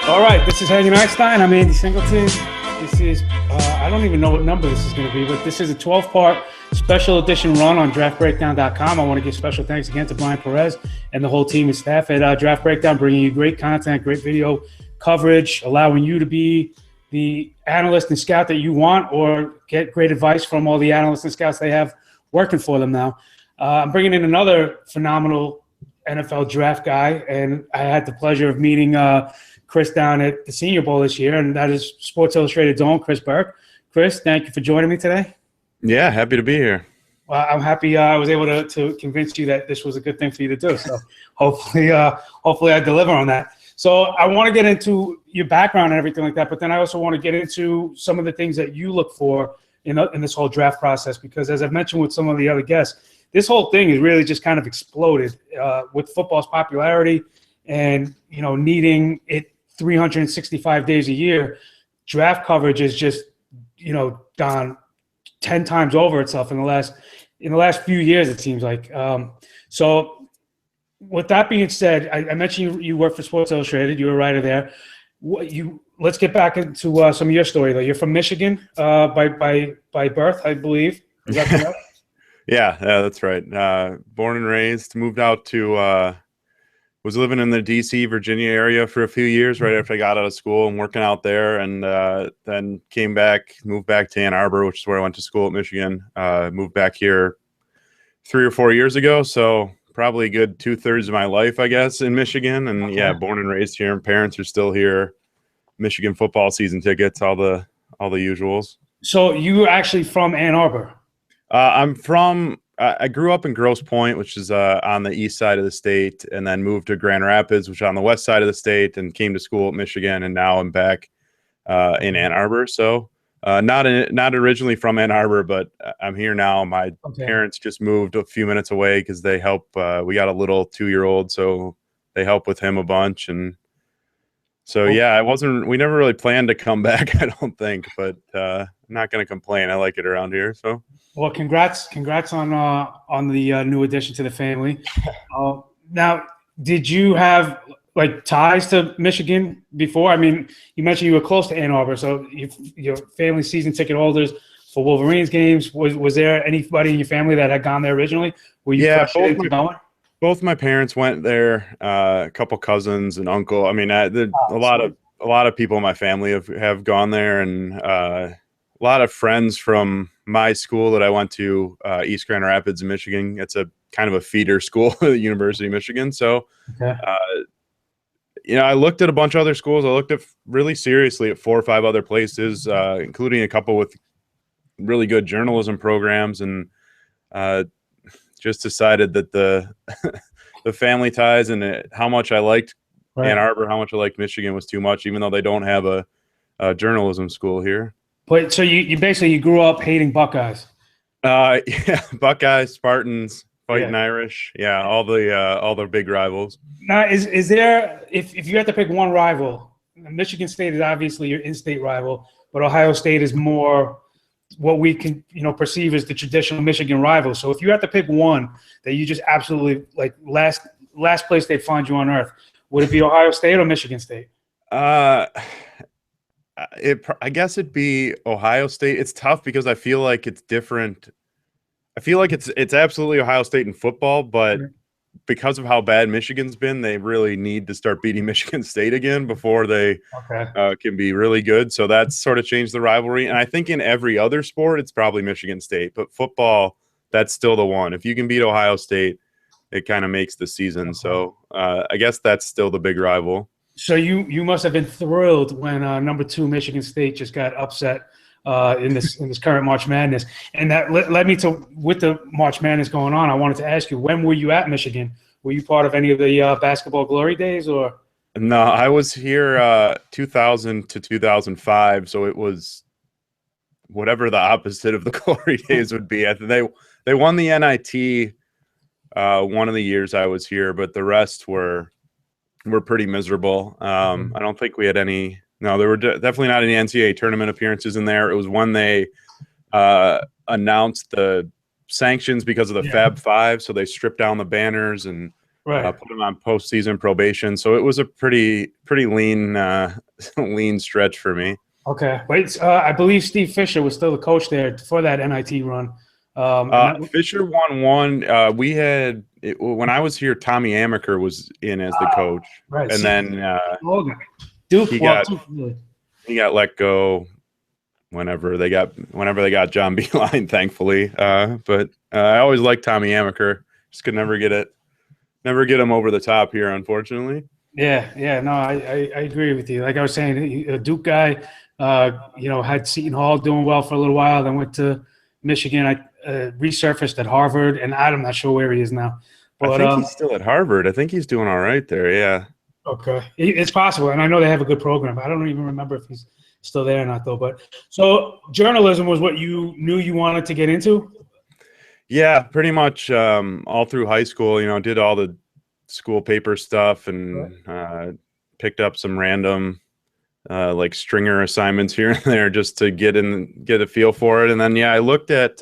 All right, this is Hanging Einstein. I'm Andy Singleton. This is, I don't even know what number this is going to be, but this is a 12-part special edition run on draftbreakdown.com. I want to give special thanks again to Brian Perez and the whole team and staff at Draft Breakdown, bringing you great content, great video coverage, allowing you to be the analyst and scout that you want or get great advice from all the analysts and scouts they have working for them now. I'm bringing in another phenomenal NFL draft guy, and I had the pleasure of meeting Chris down at the Senior Bowl this year, and that is Sports Illustrated's own Chris Burke. Chris, thank you for joining me today. Yeah, happy to be here. Well, I'm happy I was able to convince you that this was a good thing for you to do. So hopefully I deliver on that. So I want to get into your background and everything like that, but then I also want to get into some of the things that you look for in this whole draft process, because as I've mentioned with some of the other guests, this whole thing has really just kind of exploded with football's popularity and, needing it 365 days a year. Draft coverage is just, gone 10 times over itself in the last few years, it seems like. So with that being said, I mentioned you work for Sports Illustrated. You were a writer there. Let's get back into some of your story, though. You're from Michigan by birth, I believe. Is that correct? Yeah, that's right. Born and raised, moved out to was living in the D.C., Virginia area for a few years right after I got out of school and working out there, and then moved back to Ann Arbor, which is where I went to school at Michigan. Moved back here 3 or 4 years ago, so probably a good 2/3 of my life, I guess, in Michigan. And yeah, born and raised here, and parents are still here. Michigan football season tickets, all the usuals. So you were actually from Ann Arbor? I grew up in Grosse Pointe, which is on the east side of the state, and then moved to Grand Rapids, which is on the west side of the state, and came to school at Michigan, and now I'm back in Ann Arbor. So not originally from Ann Arbor, but I'm here now. My parents just moved a few minutes away because they help. We got a little 2-year-old, so they help with him a bunch. And so, yeah, we never really planned to come back, I don't think, but I'm not going to complain. I like it around here. So. Well, congrats on the new addition to the family. Now, did you have ties to Michigan before? I mean, you mentioned you were close to Ann Arbor, so your family season ticket holders for Wolverines games. Was there anybody in your family that had gone there originally? Were you both my parents went there. A couple cousins and uncle. I mean, a lot of people in my family have gone there, and a lot of friends from my school that I went to, East Grand Rapids, Michigan. It's a kind of a feeder school at the University of Michigan. So, I looked at a bunch of other schools. I looked at really seriously at 4 or 5 other places, including a couple with really good journalism programs, and just decided that the family ties and how much I liked Ann Arbor, how much I liked Michigan was too much, even though they don't have a journalism school here. But so you basically grew up hating Buckeyes. Yeah, Buckeyes, Spartans, fighting Irish. Yeah, all the big rivals. Now, is there, if you had to pick one rival, Michigan State is obviously your in-state rival, but Ohio State is more what we can perceive as the traditional Michigan rival. So if you had to pick one that you just absolutely last place they'd find you on earth, would it be Ohio State or Michigan State? I guess it'd be Ohio State. It's tough because I feel like it's different. I feel like it's absolutely Ohio State in football, but because of how bad Michigan's been, they really need to start beating Michigan State again before they can be really good. So that's sort of changed the rivalry. And I think in every other sport, it's probably Michigan State. But football, that's still the one. If you can beat Ohio State, it kind of makes the season. So I guess that's still the big rival. So you must have been thrilled when number 2 Michigan State just got upset in this current March Madness, and that led me to, with the March Madness going on, I wanted to ask you, when were you at Michigan? Were you part of any of the basketball glory days, or? No, I was here 2000 to 2005, so it was whatever the opposite of the glory days would be. I think they won the NIT one of the years I was here, but the rest were pretty miserable. I don't think we had any. No, there were definitely not any NCAA tournament appearances in there. It was when they announced the sanctions because of the Fab Five, so they stripped down the banners and Right. Put him on postseason probation. So it was a pretty lean lean stretch for me. Okay. Wait, I believe Steve Fisher was still the coach there for that NIT run. Fisher won one. We had when I was here, Tommy Amaker was in as the coach, right. and then Duke. he Well, got let go whenever they got John Beeline, thankfully. But I always liked Tommy Amaker. Just could never get him over the top here, unfortunately. Yeah. No, I agree with you. Like I was saying, a Duke guy, had Seton Hall doing well for a little while, then went to Michigan. I resurfaced at Harvard, and I'm not sure where he is now. But, I think he's still at Harvard. I think he's doing all right there. Yeah. Okay, it's possible, and I know they have a good program. I don't even remember if he's still there or not, though. But so journalism was what you knew you wanted to get into? Yeah, pretty much all through high school. Did all the school paper stuff and picked up some random like stringer assignments here and there just to get a feel for it. And then I looked at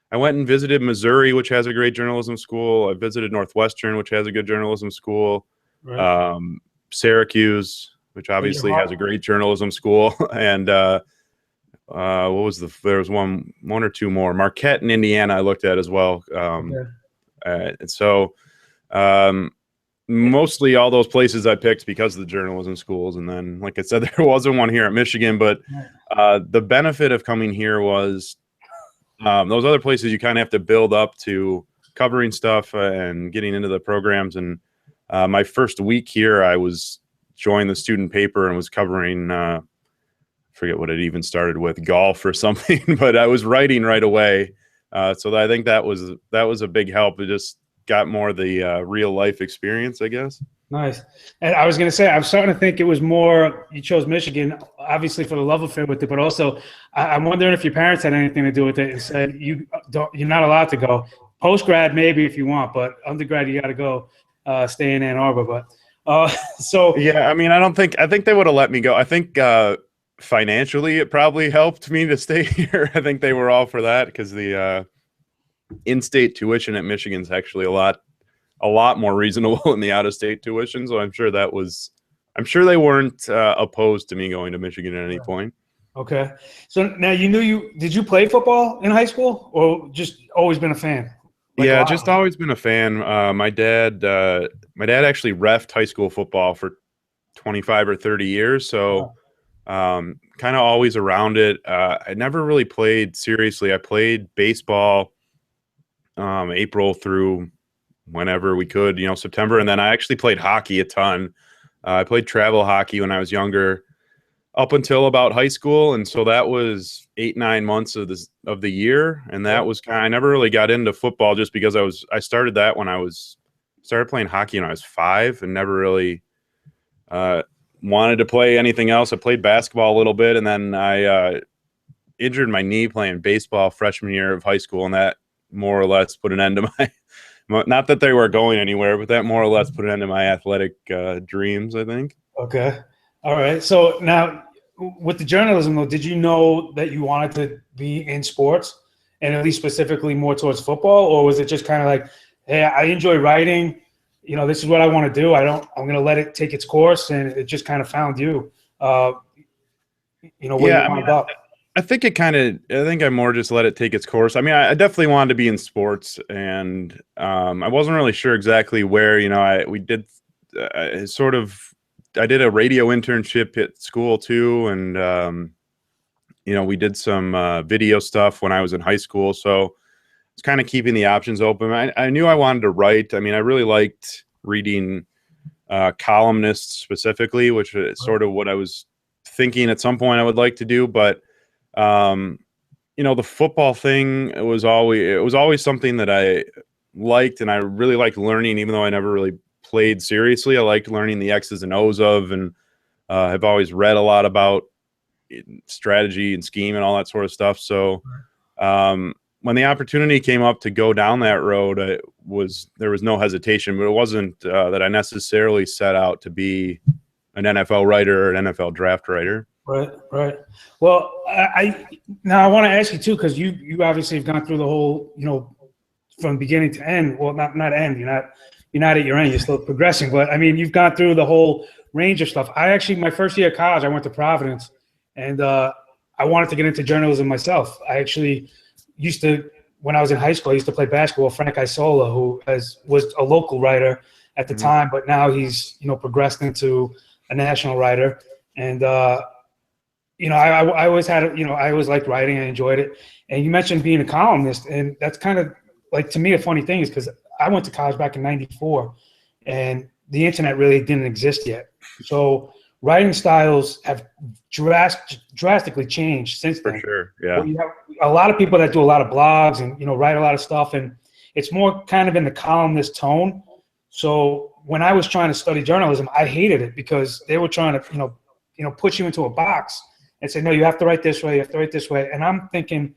I went and visited Missouri, which has a great journalism school. I visited Northwestern, which has a good journalism school. Right. Syracuse, which obviously has a great journalism school, and there was one or two more. Marquette in Indiana I looked at as well. And so mostly all those places I picked because of the journalism schools. And then, like I said, there wasn't one here at Michigan, but the benefit of coming here was those other places you kind of have to build up to covering stuff and getting into the programs. And my first week here, I joined the student paper and was covering forget what it even started with, golf or something, but I was writing right away. So I think that was a big help. It just got more the real life experience, I guess. Nice. And I was going to say, I'm starting to think it was more, you chose Michigan, obviously for the love affair with it, but also I'm wondering if your parents had anything to do with it and said, you're not allowed to go. Post-grad, maybe if you want, but undergrad, you got to go stay in Ann Arbor. But so. Yeah, I mean, I think they would have let me go. I think financially it probably helped me to stay here. I think they were all for that because the in-state tuition at Michigan is actually a lot more reasonable than the out-of-state tuition. So I'm sure they weren't opposed to me going to Michigan at any point. Okay. So now did you play football in high school or just always been a fan? Just always been a fan. My dad actually reffed high school football for 25 or 30 years. So kind of always around it. I never really played seriously. I played baseball April through whenever we could, September. And then I actually played hockey a ton. I played travel hockey when I was younger up until about high school. And so that was 8-9 months of the year. And that was I never really got into football just because I started that when I started playing hockey when I was 5 and never really wanted to play anything else. I played basketball a little bit, and then I injured my knee playing baseball freshman year of high school, and that more or less put an end to my not that they were going anywhere, but that more or less put an end to my athletic dreams, I think. Okay. All right. So now with the journalism, though, did you know that you wanted to be in sports and at least specifically more towards football, or was it just kind of like, hey, I enjoy writing, this is what I want to do. I'm going to let it take its course, and it just kind of found you, where you wound up. I think I more just let it take its course. I mean, I definitely wanted to be in sports, and I wasn't really sure exactly where. I did a radio internship at school too, and we did some video stuff when I was in high school. So it's kind of keeping the options open. I knew I wanted to write. I mean, I really liked reading columnists specifically, which is sort of what I was thinking at some point I would like to do. But the football thing was always something that I liked, and I really liked learning, even though I never really played seriously. I liked learning the X's and O's of, and have always read a lot about strategy and scheme and all that sort of stuff. So when the opportunity came up to go down that road, there was no hesitation, but it wasn't that I necessarily set out to be an NFL writer or an NFL draft writer. Right. Well, I want to ask you too, because you obviously have gone through the whole, from beginning to end. Well, not end. You're not you're not at your end, you're still progressing. But I mean, you've gone through the whole range of stuff. I actually, my first year of college, I went to Providence, and I wanted to get into journalism myself. I actually used to, when I was in high school, I used to play basketball with Frank Isola, who was a local writer at the time, but now he's, progressed into a national writer. And, I always had, I always liked writing. I enjoyed it. And you mentioned being a columnist, and that's kind of like, to me, a funny thing is because I went to college back in '94, and the internet really didn't exist yet. So writing styles have drastically changed since then. For sure, yeah. Well, you have a lot of people that do a lot of blogs and, write a lot of stuff, and it's more kind of in the columnist tone. So when I was trying to study journalism, I hated it because they were trying to, put you into a box and say, no, you have to write this way, you have to write this way. And I'm thinking,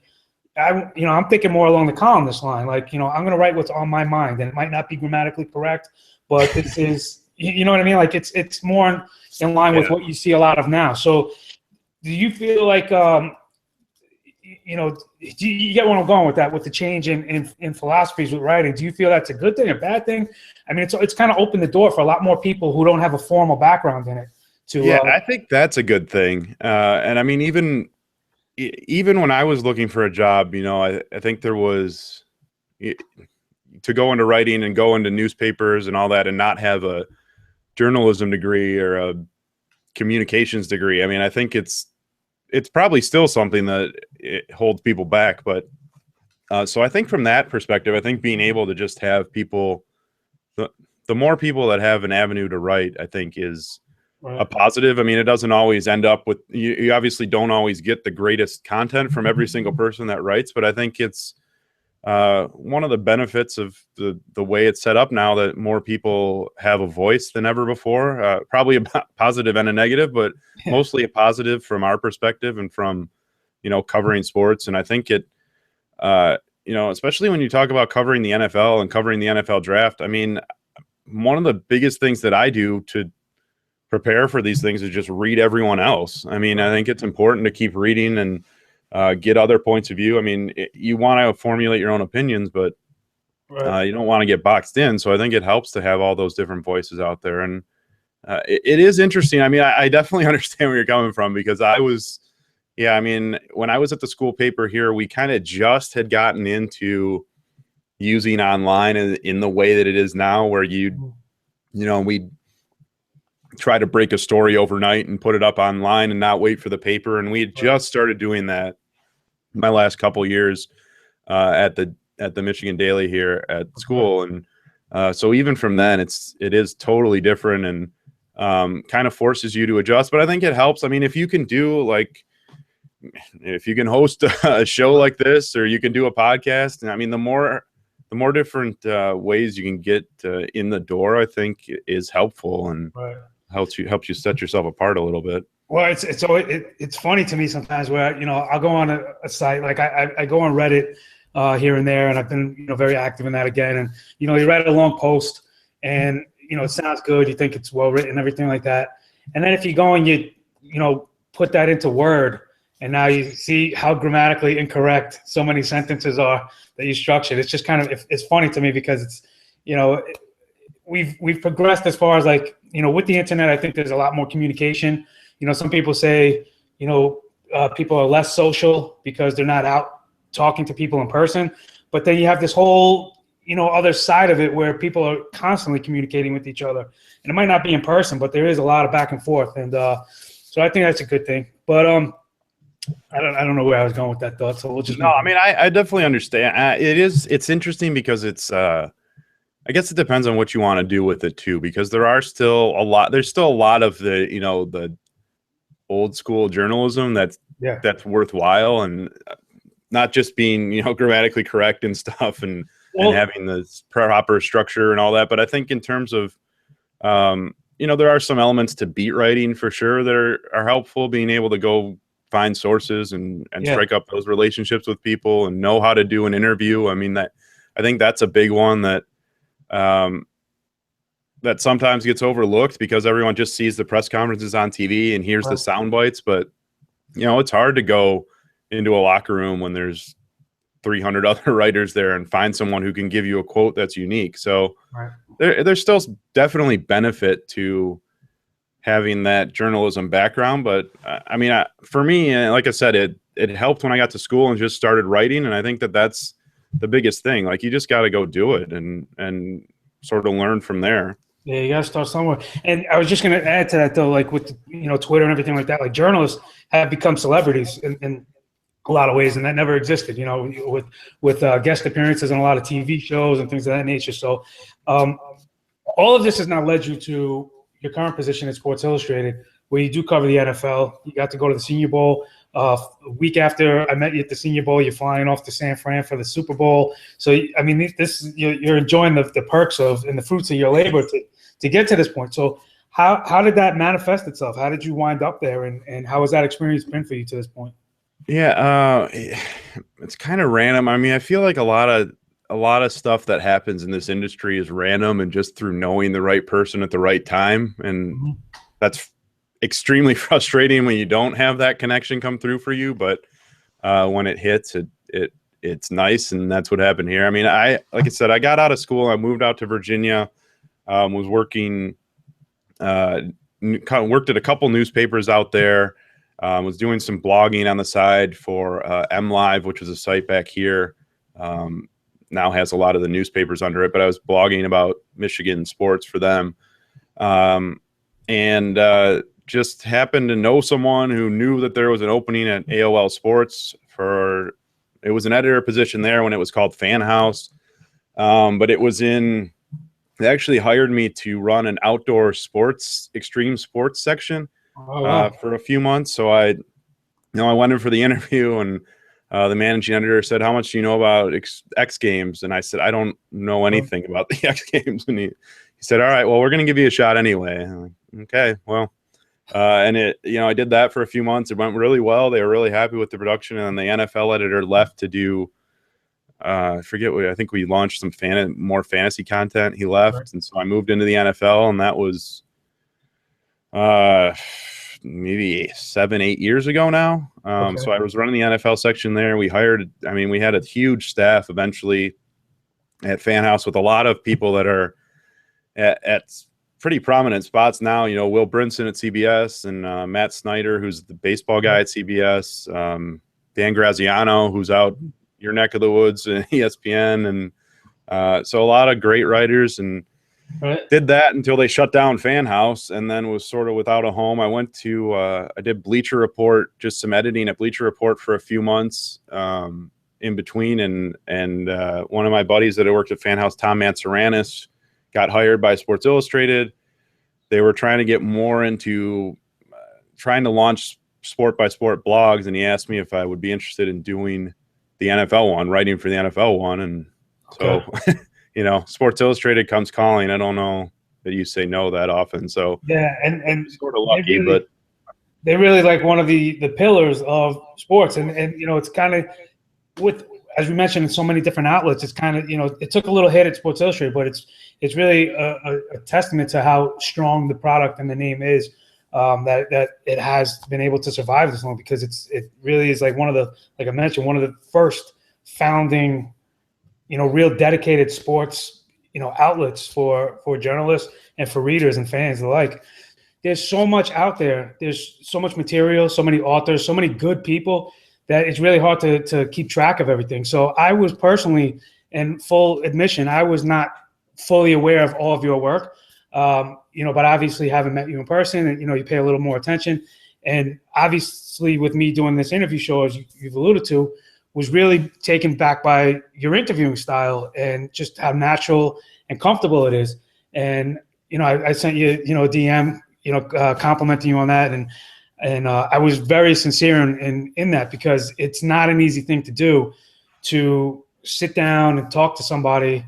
I'm thinking more along the columnist line. Like, I'm going to write what's on my mind, and it might not be grammatically correct, but this is, you know what I mean? Like it's more in line with what you see a lot of now. So do you feel like, do you get where I'm going with that, with the change in philosophies with writing? Do you feel that's a good thing, a bad thing? I mean, it's kind of opened the door for a lot more people who don't have a formal background in it. I think that's a good thing. And I mean, even when I was looking for a job, I think there was, to go into writing and go into newspapers and all that and not have a journalism degree or a communications degree. I mean, I think it's probably still something that it holds people back. But so I think from that perspective, I think being able to just have people, the more people that have an avenue to write, I think is a positive. I mean, it doesn't always end up with, you obviously don't always get the greatest content from every single person that writes, but I think it's one of the benefits of the way it's set up now, that more people have a voice than ever before. Probably a positive and a negative, but mostly a positive from our perspective and from, covering sports. And I think it, especially when you talk about covering the NFL and covering the NFL draft, I mean, one of the biggest things that I do to prepare for these things is just read everyone else. I mean, I think it's important to keep reading and get other points of view. I mean, you want to formulate your own opinions, but you don't want to get boxed in. So I think it helps to have all those different voices out there. And it is interesting. I mean, I definitely understand where you're coming from, because I mean, when I was at the school paper here, we kind of just had gotten into using online in the way that it is now, where we try to break a story overnight and put it up online and not wait for the paper. And we had just started doing that my last couple years at the Michigan Daily here at school. And so even from then, it is totally different and kind of forces you to adjust. But I think it helps. I mean, if you can host a show like this, or you can do a podcast, and I mean, the more different ways you can get in the door, I think is helpful and helps you set yourself apart a little bit. Well, it's funny to me sometimes where, I'll go on a site, like I go on Reddit here and there, and I've been, very active in that again. And, you write a long post and, it sounds good. You think it's well written, everything like that. And then if you go and you put that into Word, and now you see how grammatically incorrect so many sentences are that you structured. It's just kind of, it's funny to me because it's, we've progressed as far as like, with the internet. I think there's a lot more communication. Some people say, people are less social because they're not out talking to people in person. But then you have this whole, other side of it where people are constantly communicating with each other. And it might not be in person, but there is a lot of back and forth. And so I think that's a good thing. But I don't know where I was going with that thought. So we'll just. No, I mean, I definitely understand. It's interesting because it's, I guess it depends on what you want to do with it too, because there's still a lot of the, the old school journalism that's worthwhile, and not just being, grammatically correct and stuff and having the proper structure and all that. But I think in terms of, there are some elements to beat writing for sure that are helpful, being able to go find sources and strike up those relationships with people and know how to do an interview. I mean, I think that's a big one that sometimes gets overlooked because everyone just sees the press conferences on TV and hears the sound bites. But, it's hard to go into a locker room when there's 300 other writers there and find someone who can give you a quote that's unique. So Right. there's still definitely benefit to having that journalism background. But I mean, for me, like I said, it helped when I got to school and just started writing. And I think that's the biggest thing. Like, you just got to go do it and sort of learn from there. Yeah, you got to start somewhere. And I was just going to add to that, though, like with, Twitter and everything like that, like journalists have become celebrities in a lot of ways, and that never existed, with guest appearances on a lot of TV shows and things of that nature. So all of this has now led you to your current position at Sports Illustrated, where you do cover the NFL. You got to go to the Senior Bowl. A week after I met you at the Senior Bowl, you're flying off to San Fran for the Super Bowl. So, I mean, you're enjoying the perks of and the fruits of your labor to get to this point. So how did that manifest itself? How did you wind up there, and how has that experience been for you to this point? Yeah, it's kind of random. I mean, I feel like a lot of stuff that happens in this industry is random and just through knowing the right person at the right time. And that's extremely frustrating when you don't have that connection come through for you. But when it hits, it's nice. And that's what happened here. I mean, like I said, I got out of school. I moved out to Virginia, was working, worked at a couple newspapers out there. Was doing some blogging on the side for MLive, which was a site back here. Now has a lot of the newspapers under it, but I was blogging about Michigan sports for them. And just happened to know someone who knew that there was an opening at AOL Sports it was an editor position there when it was called Fan House. But they actually hired me to run an outdoor extreme sports section. Oh, wow. For a few months. So I went in for the interview, and the managing editor said, "How much do you know about X Games?" And I said, "I don't know anything about the X Games." And he said, "All right, well, we're going to give you a shot anyway." I'm like, okay, well, and I did that for a few months. It went really well. They were really happy with the production. And then the NFL editor left to do, I forget what, I think we launched some more fantasy content. He left. Right. And so I moved into the NFL, and that was, maybe 7-8 years ago now. Okay. So I was running the NFL section there. We had a huge staff eventually at Fan House with a lot of people that are at pretty prominent spots now. Will Brinson at CBS, and Matt Snyder, who's the baseball guy at CBS, Dan Graziano, who's out your neck of the woods at ESPN. And so a lot of great writers, and did that until they shut down Fan House, and then was sort of without a home. I went to I did Bleacher Report, just some editing at Bleacher Report for a few months in between, and one of my buddies that had worked at Fan House, Tom Mansaranis, got hired by Sports Illustrated. They were trying to get more into trying to launch sport by sport blogs, and he asked me if I would be interested in doing the NFL one, writing for the NFL one, and so. Sports Illustrated comes calling. I don't know that you say no that often. So yeah, and sort of lucky, but they're really like one of the pillars of sports. And it's kind of, with, as we mentioned, in so many different outlets, it's kind of, it took a little hit at Sports Illustrated, but it's really a testament to how strong the product and the name is, that it has been able to survive this long, because it really is like one of the, like I mentioned, one of the first founding, real dedicated sports, outlets for journalists and for readers and fans alike. There's so much out there. There's so much material, so many authors, so many good people, that it's really hard to keep track of everything. So I was personally, in full admission, I was not fully aware of all of your work, but obviously having met you in person, and, you pay a little more attention. And obviously with me doing this interview show, as you've alluded to, was really taken back by your interviewing style and just how natural and comfortable it is. And, I sent you, a DM, complimenting you on that. And I was very sincere in that, because it's not an easy thing to do, to sit down and talk to somebody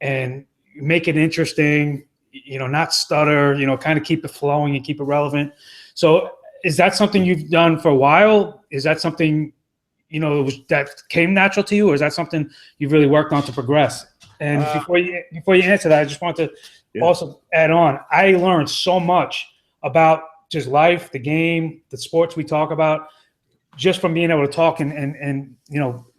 and make it interesting, not stutter, kind of keep it flowing and keep it relevant. So is that something you've done for a while? Is that something, that came natural to you, or is that something you've really worked on to progress? And before you answer that, I just want to also add on. I learned so much about just life, the game, the sports we talk about, just from being able to talk and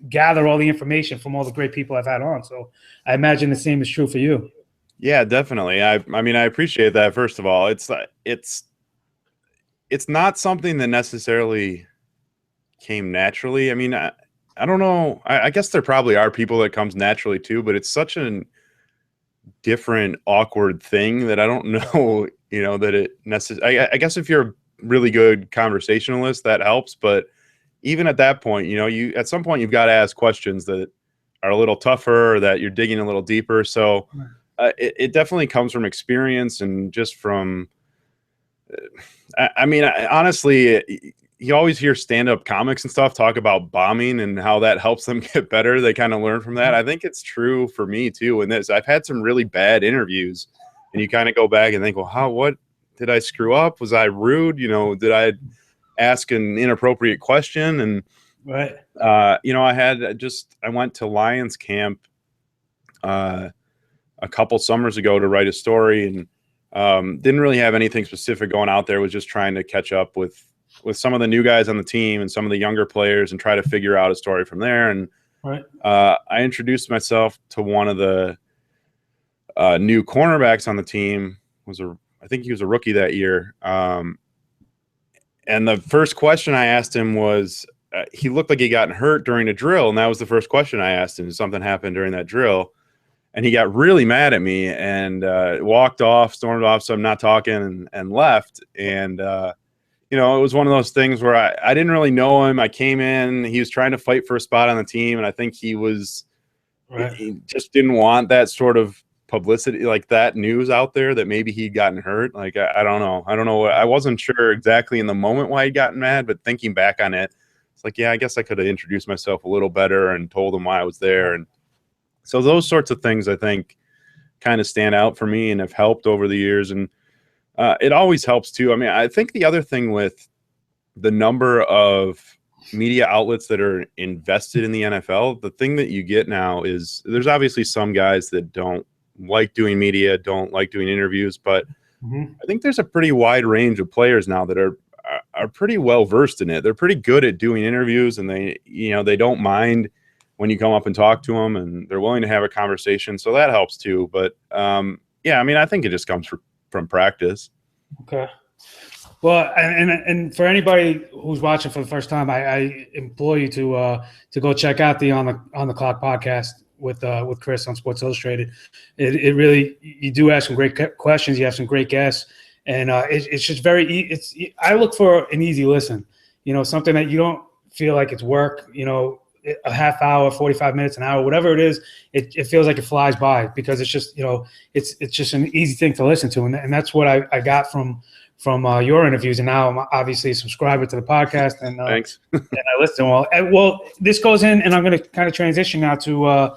gather all the information from all the great people I've had on. So I imagine the same is true for you. Yeah, definitely. I mean, I appreciate that. First of all, it's not something that necessarily came naturally. I mean, I don't know. I guess there probably are people that comes naturally too, but it's such a different, awkward thing that I don't know, that it necessarily, I guess if you're a really good conversationalist, that helps. But even at that point, at some point you've got to ask questions that are a little tougher, or that you're digging a little deeper. So it definitely comes from experience and just from, honestly, you always hear stand-up comics and stuff talk about bombing and how that helps them get better. They kind of learn from that. I think it's true for me too. In this, I've had some really bad interviews, and you kind of go back and think, well, what did I screw up? Was I rude? Did I ask an inappropriate question? And right. I went to Lions camp a couple summers ago to write a story, and didn't really have anything specific going out there. Was just trying to catch up with some of the new guys on the team and some of the younger players and try to figure out a story from there. And I introduced myself to one of the new cornerbacks on the team. I think he was a rookie that year. And the first question I asked him was, he looked like he got hurt during a drill. And that was the first question I asked him. Something happened during that drill. And he got really mad at me and stormed off. So I'm not talking, and left. And, it was one of those things where I didn't really know him. I came in, he was trying to fight for a spot on the team. And I think he just didn't want that sort of publicity, like that news out there that maybe he'd gotten hurt. Like, I don't know. I wasn't sure exactly in the moment why he'd gotten mad, but thinking back on it, it's like, yeah, I guess I could have introduced myself a little better and told him why I was there. And so those sorts of things, I think, kind of stand out for me and have helped over the years. And it always helps too. I mean, I think the other thing with the number of media outlets that are invested in the NFL, the thing that you get now is there's obviously some guys that don't like doing media, don't like doing interviews, but I think there's a pretty wide range of players now that are pretty well versed in it. They're pretty good at doing interviews, and they don't mind when you come up and talk to them, and they're willing to have a conversation. So that helps too. But yeah, I mean, I think it just comes from practice. Okay. Well, and for anybody who's watching for the first time, I implore you to go check out the On the Clock podcast with Chris on Sports Illustrated. It really, you do ask some great questions. You have some great guests, and it's just I look for an easy listen. Something that you don't feel like it's work. A half hour, 45 minutes, an hour, whatever it is, it feels like it flies by because it's just, it's just an easy thing to listen to. And that's what I got from your interviews. And now I'm obviously a subscriber to the podcast, and thanks. And I listen. Well, this goes in, and I'm going to kind of transition now to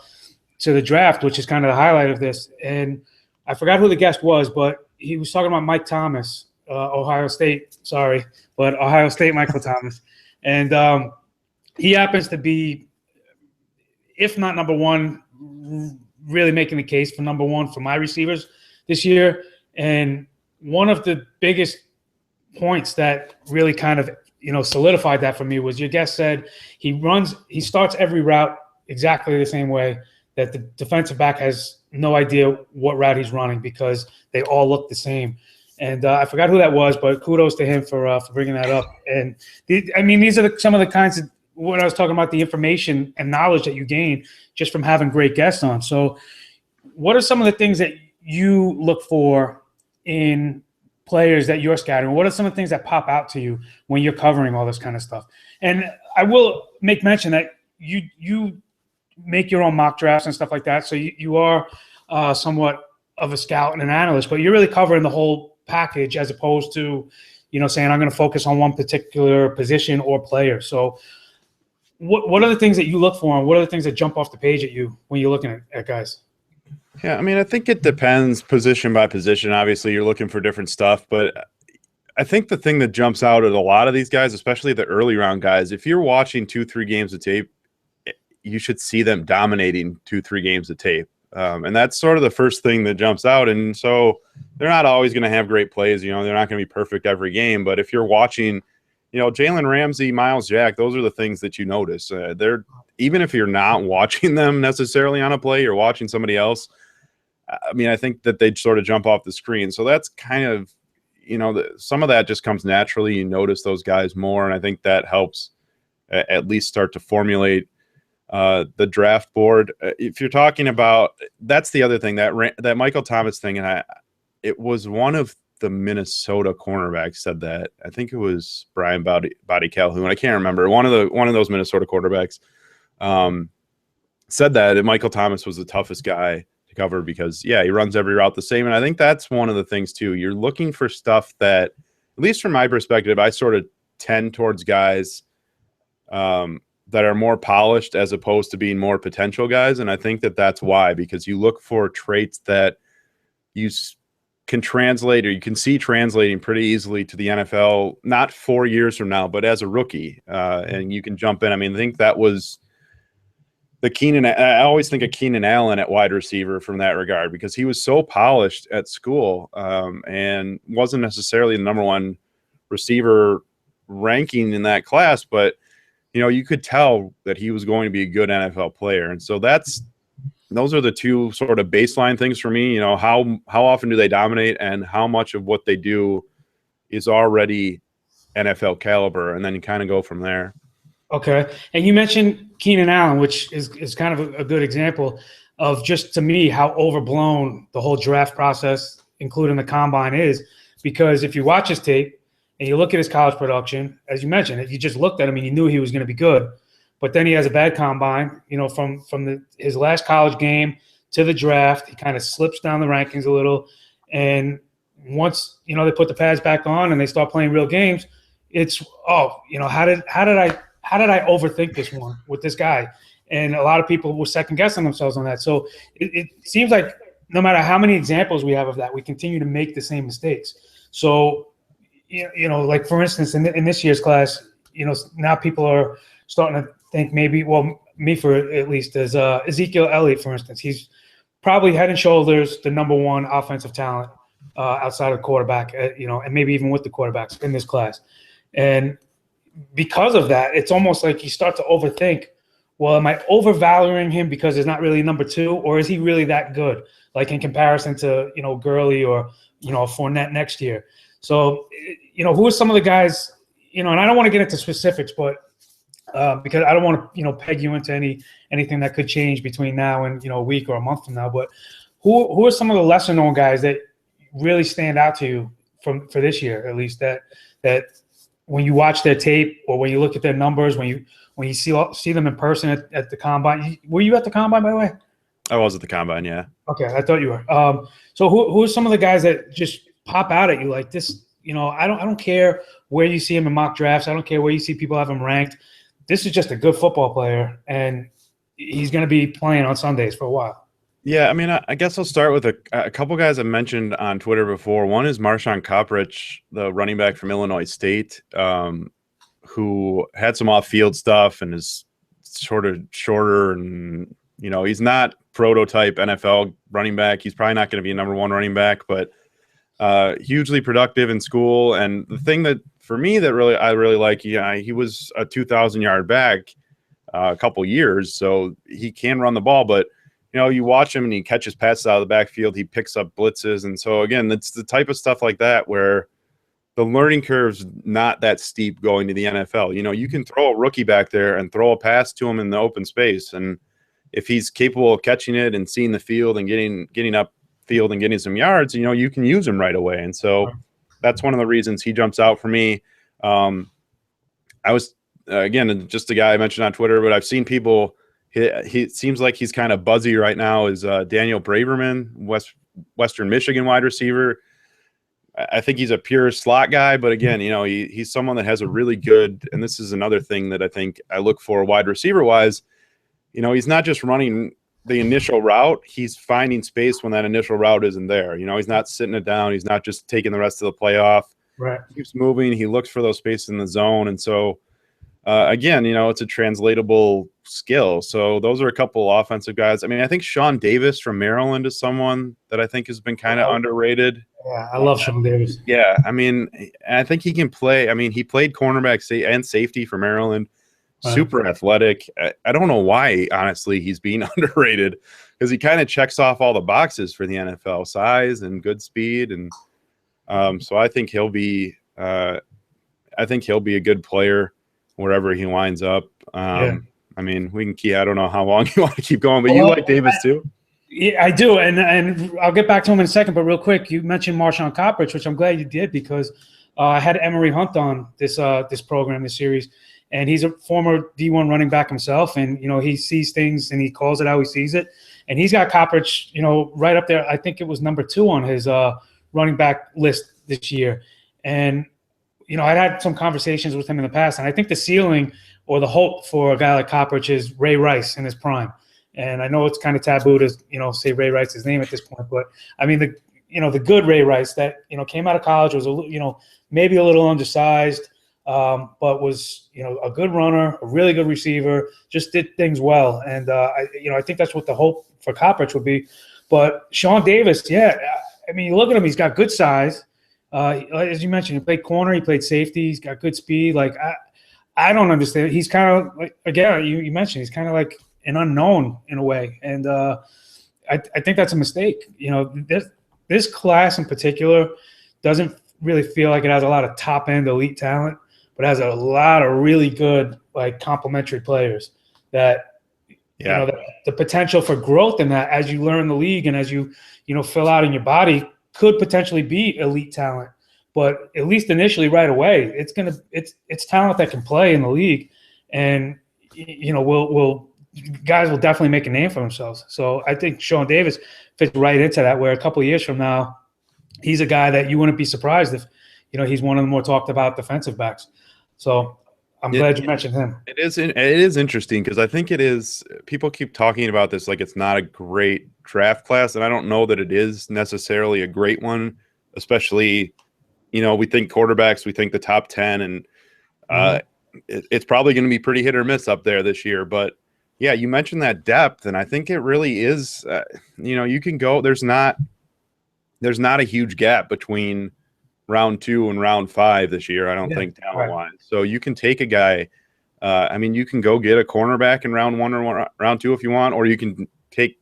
the draft, which is kind of the highlight of this. And I forgot who the guest was, but he was talking about Mike Thomas, Ohio State Michael Thomas. And, he happens to be, if not number one, really making the case for number one for my receivers this year. And one of the biggest points that really kind of, solidified that for me was your guest said he starts every route exactly the same way, that the defensive back has no idea what route he's running because they all look the same. And I forgot who that was, but kudos to him for bringing that up. And these are some of the kinds of, what I was talking about, the information and knowledge that you gain just from having great guests on. So what are some of the things that you look for in players that you're scouting? What are some of the things that pop out to you when you're covering all this kind of stuff? And I will make mention that you make your own mock drafts and stuff like that. So you are somewhat of a scout and an analyst, but you're really covering the whole package as opposed to, saying I'm going to focus on one particular position or player. So what are the things that you look for, and what are the things that jump off the page at you when you're looking at guys? Yeah, I mean, I think it depends position by position. Obviously, you're looking for different stuff, but I think the thing that jumps out at a lot of these guys, especially the early round guys, if you're watching 2-3 games of tape, you should see them dominating 2-3 games of tape. And that's sort of the first thing that jumps out. And so they're not always going to have great plays. They're not going to be perfect every game. But if you're watching Jalen Ramsey, Miles Jack, those are the things that you notice. They're, even if you're not watching them necessarily on a play, you're watching somebody else. I mean, I think that they'd sort of jump off the screen. So that's kind of, some of that just comes naturally. You notice those guys more, and I think that helps at least start to formulate the draft board. If you're talking about, that's the other thing, that Michael Thomas thing, and it was one of the Minnesota cornerbacks said that. I think it was Brian Body Calhoun. I can't remember. One of those Minnesota quarterbacks said that Michael Thomas was the toughest guy to cover because, he runs every route the same. And I think that's one of the things too. You're looking for stuff that, at least from my perspective, I sort of tend towards guys that are more polished as opposed to being more potential guys. And I think that that's why, because you look for traits that you can translate, or you can see translating pretty easily to the NFL, not 4 years from now, but as a rookie, and you can jump in. I mean, I think that was I always think of Keenan Allen at wide receiver from that regard, because he was so polished at school and wasn't necessarily the number one receiver ranking in that class, but you could tell that he was going to be a good NFL player. And so those are the two sort of baseline things for me. How often do they dominate, and how much of what they do is already NFL caliber, and then you kind of go from there. Okay. And you mentioned Keenan Allen, which is kind of a good example of, just to me, how overblown the whole draft process, including the combine, is. Because if you watch his tape and you look at his college production, as you mentioned, if you just looked at him and you knew he was going to be good, but then he has a bad combine, from his last college game to the draft, he kind of slips down the rankings a little. And once, they put the pads back on and they start playing real games, it's, how did I overthink this one with this guy? And a lot of people were second guessing themselves on that. So it seems like no matter how many examples we have of that, we continue to make the same mistakes. So, like for instance, in this year's class, now people are starting to think maybe, well, me for at least, as Ezekiel Elliott, for instance, he's probably head and shoulders the number one offensive talent outside of quarterback, and maybe even with the quarterbacks in this class. And because of that, it's almost like you start to overthink, well, am I overvaluing him because he's not really number two, or is he really that good, like in comparison to, Gurley or, Fournette next year? So, who are some of the guys, and I don't want to get into specifics, but because I don't want to, peg you into anything that could change between now and, a week or a month from now, but who are some of the lesser known guys that really stand out to you for this year, at least, that when you watch their tape or when you look at their numbers, when you see them in person at the combine? Were you at the combine, by the way? I was at the combine, yeah. Okay, I thought you were. So who are some of the guys that just pop out at you like this? I don't care where you see him in mock drafts. I don't care where you see people have him ranked. This is just a good football player, and he's going to be playing on Sundays for a while. Yeah, I mean, I guess I'll start with a couple guys I mentioned on Twitter before. One is Marshawn Koprich, the running back from Illinois State, who had some off-field stuff and is sort of shorter, and he's not prototype NFL running back. He's probably not going to be a number one running back, but hugely productive in school. And the thing that for me that I really like, he was a 2,000-yard back a couple years, so he can run the ball, but you watch him and he catches passes out of the backfield. He picks up blitzes. And so, again, it's the type of stuff like that where the learning curve's not that steep going to the NFL. You can throw a rookie back there and throw a pass to him in the open space. And if he's capable of catching it and seeing the field and getting up field and getting some yards, you can use him right away. And so that's one of the reasons he jumps out for me. I was, again, just a guy I mentioned on Twitter, but I've seen people – he seems like he's kind of buzzy right now, is Daniel Braverman, Western Michigan wide receiver. I think he's a pure slot guy, but again, he's someone that has a really good, and this is another thing that I think I look for wide receiver wise, he's not just running the initial route, he's finding space when that initial route isn't there. He's not sitting it down. He's not just taking the rest of the play off. Right. He keeps moving. He looks for those spaces in the zone. And so, again, it's a translatable skill. So those are a couple offensive guys. I mean, I think Sean Davis from Maryland is someone that I think has been kind of underrated. Yeah, I love Sean Davis. Yeah, I mean, I think he can play. I mean, he played cornerback and safety for Maryland. Super athletic. I don't know why, honestly, he's being underrated, because he kind of checks off all the boxes for the NFL: size and good speed, and so I think he'll be. I think he'll be a good player wherever he winds up. I mean, we can keep. I don't know how long you want to keep going, but you like Davis too. Yeah, I do, and I'll get back to him in a second. But real quick, you mentioned Marshawn Coppridge, which I'm glad you did, because I had Emery Hunt on this program, this series, and he's a former D1 running back himself, and he sees things and he calls it how he sees it, and he's got Coppridge, right up there. I think it was number 2 on his running back list this year, and I'd had some conversations with him in the past, and I think the ceiling or the hope for a guy like Coppridge is Ray Rice in his prime. And I know it's kind of taboo to, say Ray Rice's name at this point, but I mean, the good Ray Rice that, came out of college, was, maybe a little undersized, but was, a good runner, a really good receiver, just did things well. And, I think that's what the hope for Coppridge would be. But Sean Davis, yeah, I mean, you look at him, he's got good size. As you mentioned, he played corner, he played safety, he's got good speed. Like, I don't understand. He's kind of like, again, you mentioned, he's kind of like an unknown in a way. And I think that's a mistake. This class in particular doesn't really feel like it has a lot of top-end elite talent, but it has a lot of really good, like, complementary players that, the potential for growth in that as you learn the league and as you, fill out in your body could potentially be elite talent. But at least initially right away, it's talent that can play in the league. And, guys will definitely make a name for themselves. So I think Sean Davis fits right into that, where a couple of years from now, he's a guy that you wouldn't be surprised if, he's one of the more talked about defensive backs. So I'm glad you mentioned him. It is interesting, because I think people keep talking about this like it's not a great draft class, and I don't know that it is necessarily a great one, especially, we think quarterbacks, we think the top 10, and it's probably going to be pretty hit or miss up there this year. But yeah, you mentioned that depth, and I think it really is. You can go. There's not a huge gap between round 2 and round 5 this year, I don't think, talent wise. So you can take a guy. I mean, you can go get a cornerback in round 1 or round 2 if you want, or you can take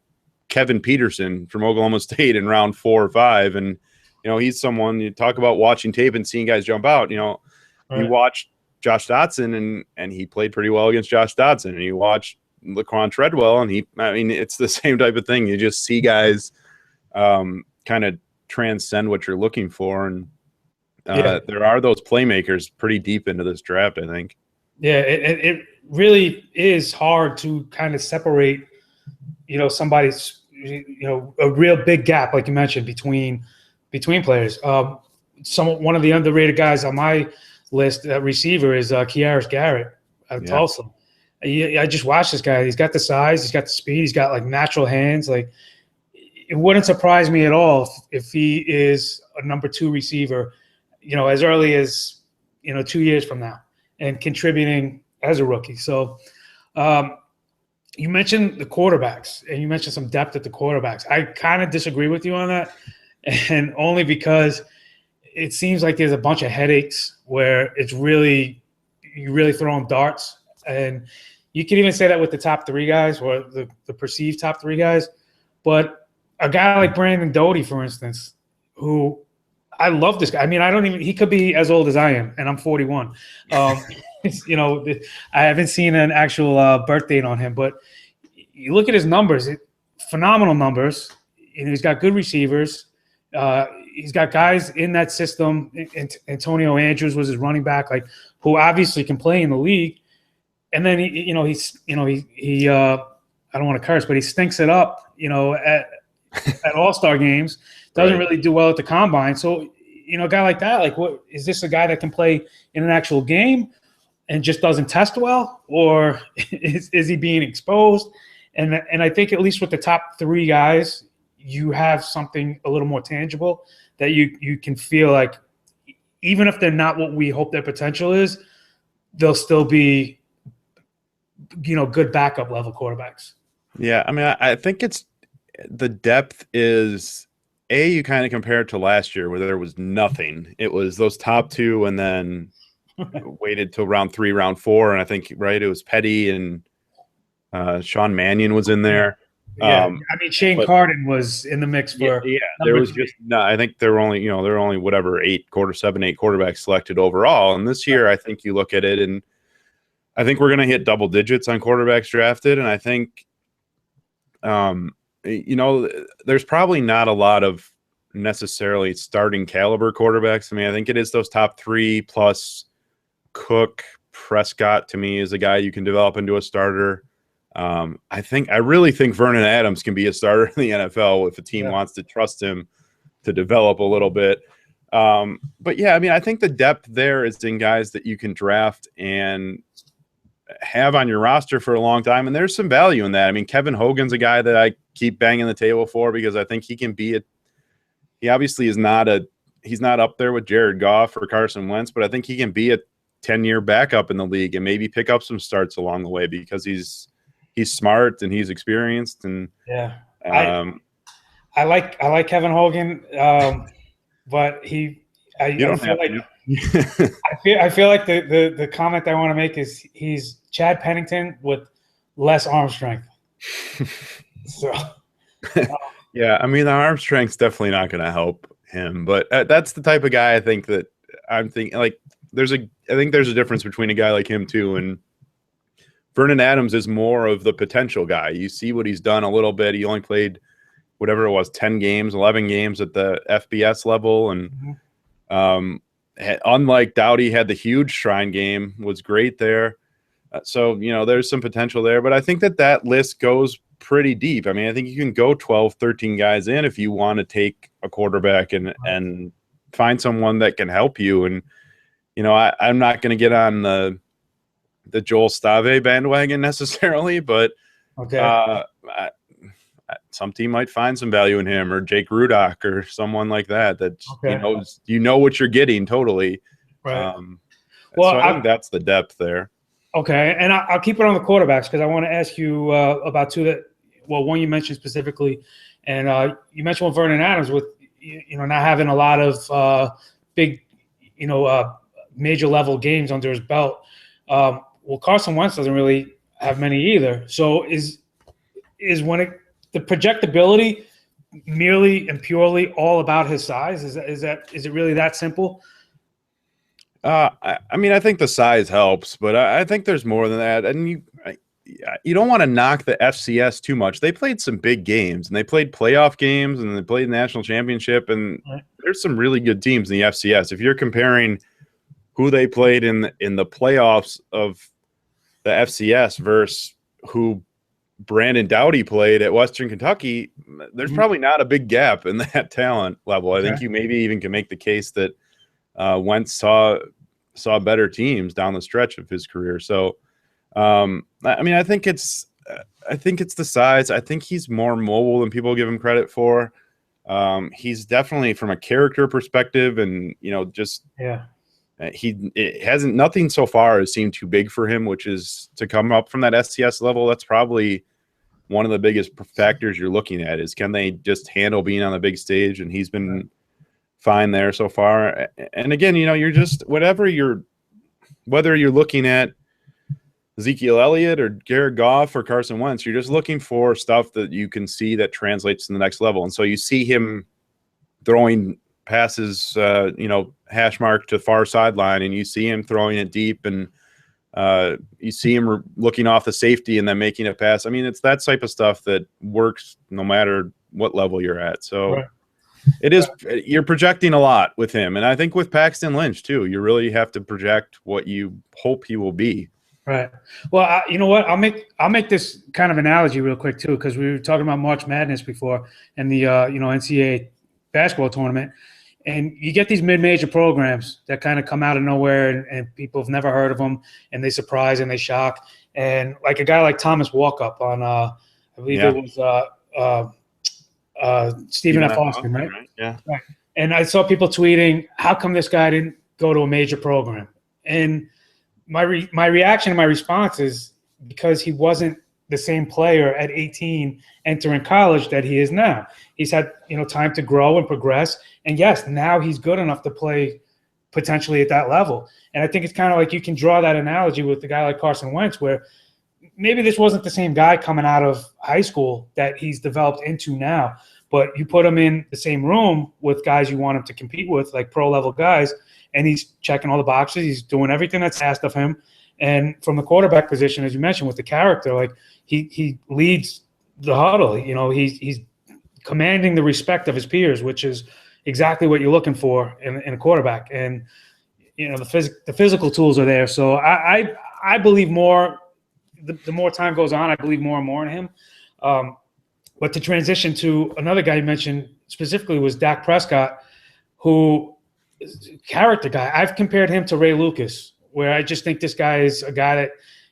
Kevin Peterson from Oklahoma State in round 4 or 5, and he's someone you talk about watching tape and seeing guys jump out. You watch Josh Dotson, and he played pretty well against Josh Dotson, and you watch Laquan Treadwell, and it's the same type of thing. You just see guys kind of transcend what you're looking for, and there are those playmakers pretty deep into this draft, I think. Yeah, it really is hard to kind of separate, somebody's, a real big gap, like you mentioned, between players. One of the underrated guys on my list at receiver is Kearis Garrett out of Tulsa. I just watched this guy. He's got the size, he's got the speed, he's got, like, natural hands. Like, it wouldn't surprise me at all if he is a number 2 receiver, as early as 2 years from now, and contributing as a rookie. So you mentioned the quarterbacks, and you mentioned some depth at the quarterbacks. I kind of disagree with you on that, and only because it seems like there's a bunch of headaches where you're really throwing darts. And you can even say that with the top 3 guys, or the perceived top 3 guys. But a guy like Brandon Doty, for instance, who I love this guy. I mean, he could be as old as I am, and I'm 41. I haven't seen an actual birth date on him, but you look at his numbers, phenomenal numbers. He's got good receivers. He's got guys in that system. Antonio Andrews was his running back, like, who obviously can play in the league. And then he I don't want to curse, but he stinks it up, at All-Star games. Doesn't really do well at the combine. So, a guy like that, like, what is this, a guy that can play in an actual game and just doesn't test well, or is he being exposed? And I think at least with the top 3 guys, you have something a little more tangible that you can feel like, even if they're not what we hope their potential is, they'll still be, good backup level quarterbacks. Yeah, I mean, I think it's the depth is you kind of compare it to last year where there was nothing. It was those top two, and then waited till round 3, round 4, and I think it was Petty and Sean Mannion was in there. Yeah, I mean Shane Carden was in the mix for. Yeah, there was just no. I think there were only whatever 8 quarterbacks selected overall, and this year I think you look at it, and I think we're going to hit double digits on quarterbacks drafted, and I think, there's probably not a lot of necessarily starting caliber quarterbacks. I mean, I think it is those top 3 plus Cook. Prescott to me is a guy you can develop into a starter. I really think Vernon Adams can be a starter in the NFL if a team wants to trust him to develop a little bit. But yeah, I mean, I think the depth there is in guys that you can draft and have on your roster for a long time. And there's some value in that. I mean, Kevin Hogan's a guy that I keep banging the table for because I think he can be he obviously is he's not up there with Jared Goff or Carson Wentz, but I think he can be a 10-year backup in the league and maybe pick up some starts along the way because he's smart and he's experienced. And I like Kevin Hogan, but I feel like the comment I want to make is he's Chad Pennington with less arm strength. So yeah, I mean the arm strength's definitely not going to help him, but that's the type of guy I think that I'm thinking like I think there's a difference between a guy like him too and Vernon Adams is more of the potential guy. You see what he's done a little bit. He only played whatever it was, 10 games, 11 games at the FBS level. And unlike Dowdy, had the huge Shrine game, was great there. So, there's some potential there. But I think that list goes pretty deep. I mean, I think you can go 12, 13 guys in if you want to take a quarterback and find someone that can help you. And, I'm not going to get on the Joel Stave bandwagon necessarily, but some team might find some value in him or Jake Rudock or someone like that what you're getting totally. Right. So I think that's the depth there. Okay, and I'll keep it on the quarterbacks because I want to ask you about two one you mentioned specifically, and you mentioned with Vernon Adams with not having a lot of big major level games under his belt. Well, Carson Wentz doesn't really have many either. So is the projectability merely and purely all about his size? Is it really that simple? I mean, I think the size helps, but I think there's more than that. And you don't want to knock the FCS too much. They played some big games, and they played playoff games, and they played the national championship. And there's some really good teams in the FCS. If you're comparing who they played in the playoffs of the FCS versus who Brandon Dowdy played at Western Kentucky, there's probably not a big gap in that talent level. I think you maybe even can make the case that Wentz saw better teams down the stretch of his career. So, I mean, I think it's the size. I think he's more mobile than people give him credit for. He's definitely from a character perspective, and nothing so far has seemed too big for him, which is to come up from that SCS level. That's probably one of the biggest factors you're looking at is can they just handle being on the big stage? And he's been fine there so far. And again, you're just whether you're looking at Ezekiel Elliott or Jared Goff or Carson Wentz, you're just looking for stuff that you can see that translates to the next level. And so you see him throwing passes, hash mark to far sideline, and you see him throwing it deep, and you see him looking off the safety and then making a pass. I mean, it's that type of stuff that works no matter what level you're at. So it is you're projecting a lot with him, and I think with Paxton Lynch too, you really have to project what you hope he will be. Right. Well, you know what? I'll make this kind of analogy real quick too, because we were talking about March Madness before and the NCAA basketball tournament. And you get these mid-major programs that kind of come out of nowhere and people have never heard of them, and they surprise and they shock. And like a guy like Thomas Walkup on, I believe it was Stephen F. Austin, right? Yeah. Right. And I saw people tweeting, how come this guy didn't go to a major program? And my reaction and my response is because he wasn't the same player at 18 entering college that he is now. He's had, time to grow and progress. And yes, now he's good enough to play potentially at that level. And I think it's kind of like you can draw that analogy with the guy like Carson Wentz, where maybe this wasn't the same guy coming out of high school that he's developed into now, but you put him in the same room with guys you want him to compete with, like pro level guys, and he's checking all the boxes. He's doing everything that's asked of him. And from the quarterback position, as you mentioned, with the character, like he leads the huddle. He's commanding the respect of his peers, which is exactly what you're looking for in a quarterback. And the physical tools are there. So I believe more. The more time goes on, I believe more and more in him. But to transition to another guy you mentioned specifically was Dak Prescott, who is a character guy. I've compared him to Ray Lucas, where I just think this guy is a guy that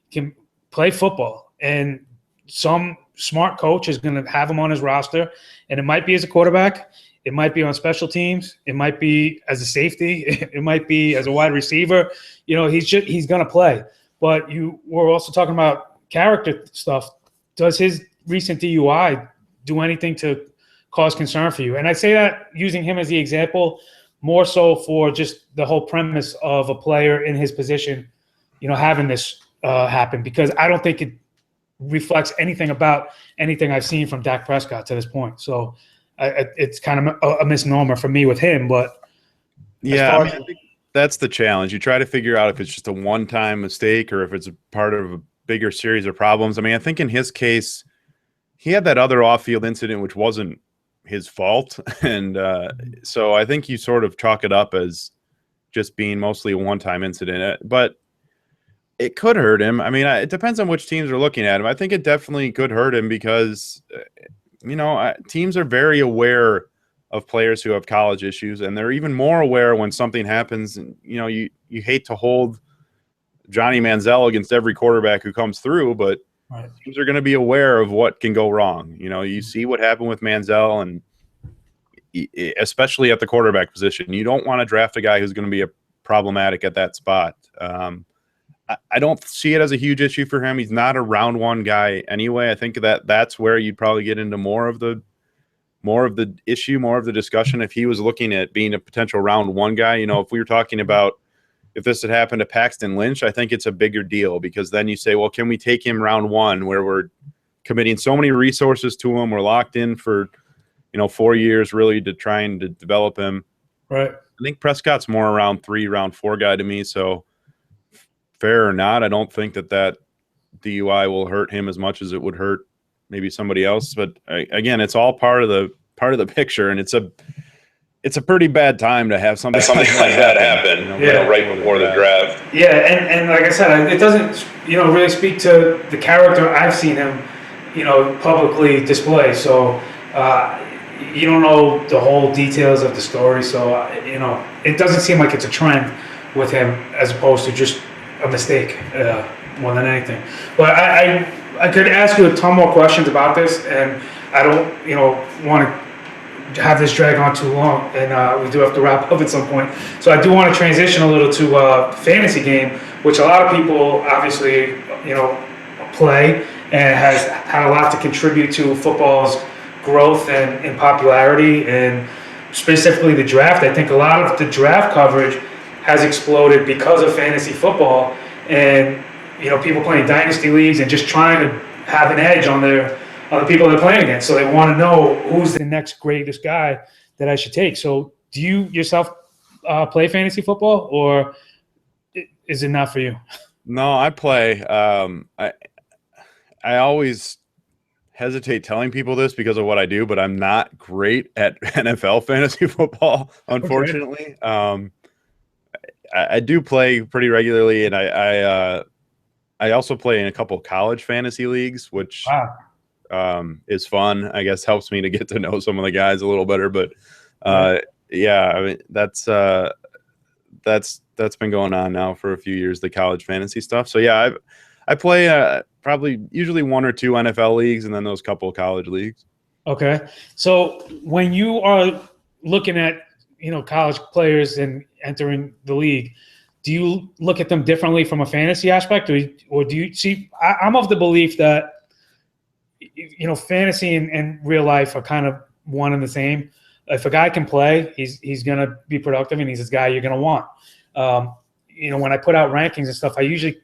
can play football, and some smart coach is going to have him on his roster, and it might be as a quarterback, it might be on special teams, it might be as a safety, it might be as a wide receiver. He's going to play. But we're also talking about character stuff. Does his recent DUI do anything to cause concern for you? And I say that using him as the example, more so for just the whole premise of a player in his position, having this happen, because I don't think it reflects anything about anything I've seen from Dak Prescott to this point. So it's kind of a misnomer for me with him. But yeah, I think that's the challenge. You try to figure out if it's just a one-time mistake or if it's a part of a bigger series of problems. I mean, I think in his case, he had that other off-field incident, which wasn't his fault. And so I think you sort of chalk it up as just being mostly a one-time incident. But it could hurt him. I mean, it depends on which teams are looking at him. I think it definitely could hurt him because, teams are very aware of players who have college issues, and they're even more aware when something happens. And you hate to hold Johnny Manziel against every quarterback who comes through, but right. Teams are going to be aware of what can go wrong. You see what happened with Manziel, and especially at the quarterback position, you don't want to draft a guy who's going to be problematic at that spot. I don't see it as a huge issue for him. He's not a round one guy anyway. I think that's where you'd probably get into more of the issue, more of the discussion. If he was looking at being a potential round one guy, if we were talking about if this had happened to Paxton Lynch, I think it's a bigger deal, because then you say, well, can we take him round one, where we're committing so many resources to him? We're locked in for, 4 years really to trying to develop him. Right. I think Prescott's more around 3, round 4 guy to me. So fair or not, I don't think that DUI will hurt him as much as it would hurt maybe somebody else. But again, it's all part of the picture, and it's a pretty bad time to have something like that happen. Right before the draft. Yeah, and like I said, it doesn't really speak to the character I've seen him publicly display. So you don't know the whole details of the story. So it doesn't seem like it's a trend with him, as opposed to just a mistake more than anything. But I could ask you a ton more questions about this, and I don't want to have this drag on too long, and we do have to wrap up at some point. So I do want to transition a little to fantasy game, which a lot of people obviously play, and has had a lot to contribute to football's growth and popularity, and specifically the draft. I think a lot of the draft coverage has exploded because of fantasy football, and people playing dynasty leagues and just trying to have an edge on the people they're playing against. So they want to know who's the next greatest guy that I should take. So do you yourself play fantasy football, or is it not for you? No, I play. I always hesitate telling people this because of what I do, but I'm not great at NFL fantasy football, unfortunately. Okay. I do play pretty regularly, and I also play in a couple college fantasy leagues, which is fun. I guess helps me to get to know some of the guys a little better. But yeah, I mean that's been going on now for a few years, the college fantasy stuff. So yeah, I play probably usually 1 or 2 NFL leagues, and then those couple of college leagues. Okay, so when you are looking at college players and entering the league, do you look at them differently from a fantasy aspect, or do you see? I'm of the belief that fantasy and real life are kind of one and the same. If a guy can play, he's going to be productive, and he's this guy you're going to want. When I put out rankings and stuff, I usually,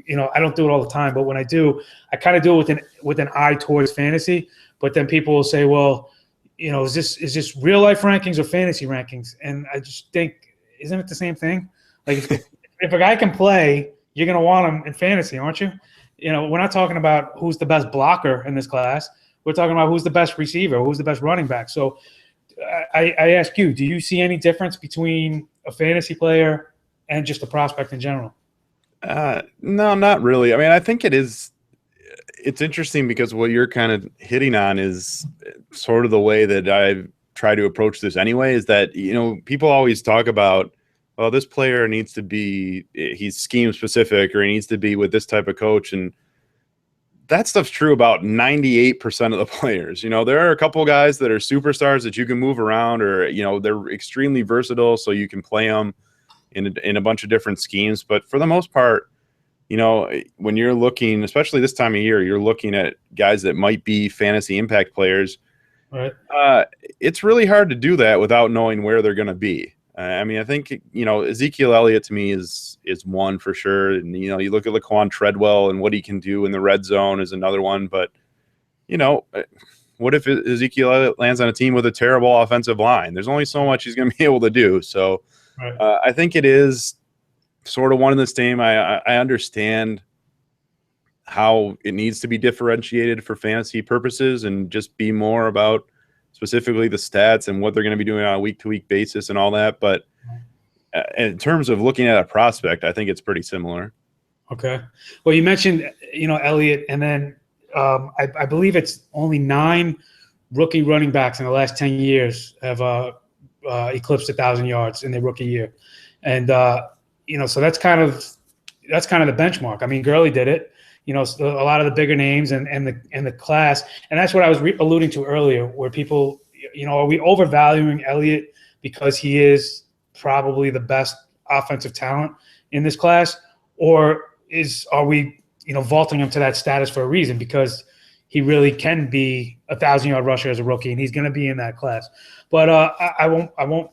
I don't do it all the time, but when I do, I kind of do it with an eye towards fantasy. But then people will say, well, is this real life rankings or fantasy rankings? And I just think, isn't it the same thing? Like if a guy can play, you're going to want him in fantasy, aren't you? We're not talking about who's the best blocker in this class. We're talking about who's the best receiver, who's the best running back. So I ask you, do you see any difference between a fantasy player and just a prospect in general? No, not really. I mean, I think it's interesting because what you're kind of hitting on is sort of the way that I try to approach this anyway, is that, people always talk about, well, this player needs to be, he's scheme specific, or he needs to be with this type of coach. And that stuff's true about 98% of the players. There are a couple of guys that are superstars that you can move around, or, they're extremely versatile, so you can play them in a bunch of different schemes. But for the most part, when you're looking, especially this time of year, you're looking at guys that might be fantasy impact players. Right. It's really hard to do that without knowing where they're going to be. I mean, I think, Ezekiel Elliott to me is one for sure. And, you look at Laquan Treadwell and what he can do in the red zone is another one. But, what if Ezekiel Elliott lands on a team with a terrible offensive line? There's only so much he's going to be able to do. So right. I think it is sort of one and the same. I understand how it needs to be differentiated for fantasy purposes and just be more about specifically the stats and what they're going to be doing on a week-to-week basis and all that. But in terms of looking at a prospect, I think it's pretty similar. Okay. Well, you mentioned, Elliott, and then I believe it's only 9 rookie running backs in the last 10 years have eclipsed 1,000 yards in their rookie year. And, so that's kind of the benchmark. I mean, Gurley did it. A lot of the bigger names and the class, and that's what I was alluding to earlier, where people, are we overvaluing Elliott because he is probably the best offensive talent in this class, or are we, vaulting him to that status for a reason, because he really can be 1,000-yard rusher as a rookie, and he's going to be in that class. But I won't,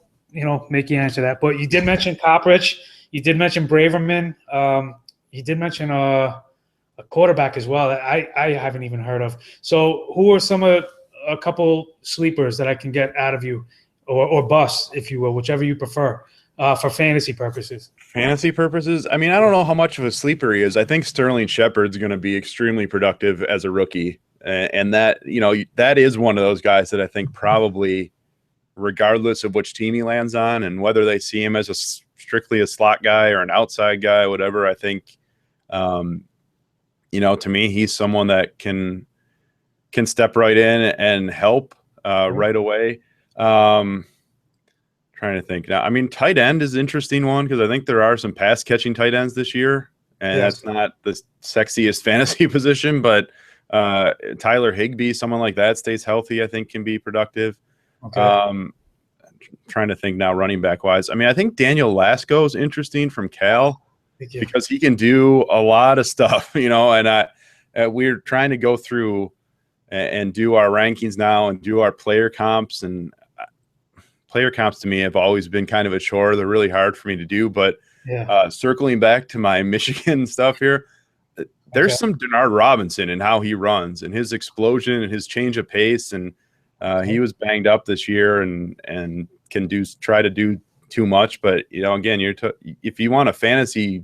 make you answer that. But you did mention Coprich, you did mention Braverman, you did mention a quarterback as well that I haven't even heard of. So who are a couple sleepers that I can get out of you, or busts, if you will, whichever you prefer, for fantasy purposes? Fantasy purposes? I mean, I don't know how much of a sleeper he is. I think Sterling Shepard's going to be extremely productive as a rookie. And that, that is one of those guys that I think probably, regardless of which team he lands on and whether they see him as strictly a slot guy or an outside guy, whatever, I think, to me, he's someone that can step right in and help right away. Trying to think now. I mean, tight end is an interesting one, because I think there are some pass catching tight ends this year, and that's not the sexiest fantasy position. But Tyler Higbee, someone like that, stays healthy, I think can be productive. Okay. Trying to think now, running back wise. I mean, I think Daniel Lasco is interesting from Cal, because he can do a lot of stuff, and we're trying to go through and do our rankings now and do our player comps, and player comps to me have always been kind of a chore. They're really hard for me to do, but circling back to my Michigan stuff here, there's some Denard Robinson and how he runs and his explosion and his change of pace. And he was banged up this year and can try to do too much. But, again, if you want a fantasy